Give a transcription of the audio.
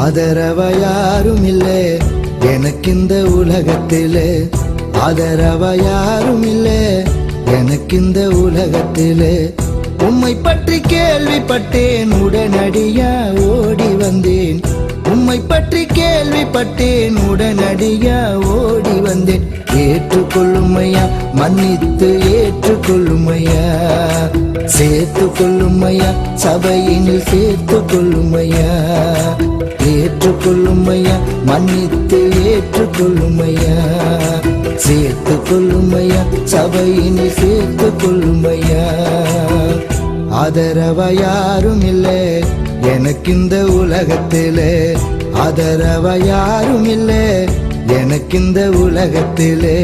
ஆதரவ யாரும் இல்லை எனக்கு இந்த உலகத்திலே, ஆதரவ யாரும் இல்லை எனக்கு இந்த உலகத்திலே. உம்மை பற்றி கேள்விப்பட்டேன், உடனடியா ஓடி வந்தேன். உம்மை பற்றி கேள்விப்பட்டேன், உடனடியா ஓடி வந்தேன். ஏற்றுக்கொள்ளுமையா, மன்னித்து ஏற்றுக்கொள்ளுமையா, சேர்த்து கொள்ளுமையா, சபையினில் சேர்த்து கொள்ளுமையா. ஏற்றுக்கொள்ளுமையா, மன்னித்து ஏற்றுக்கொள்ளுமையா, சேர்த்து கொள்ளுமையா, சபையினில் சேர்த்து கொள்ளுமையா. ஆதரவ யாரும் இல்லை எனக்கு இந்த உலகத்திலே, ஆதரவ யாரும் இல்லை எனக்கு இந்த உலகத்திலே.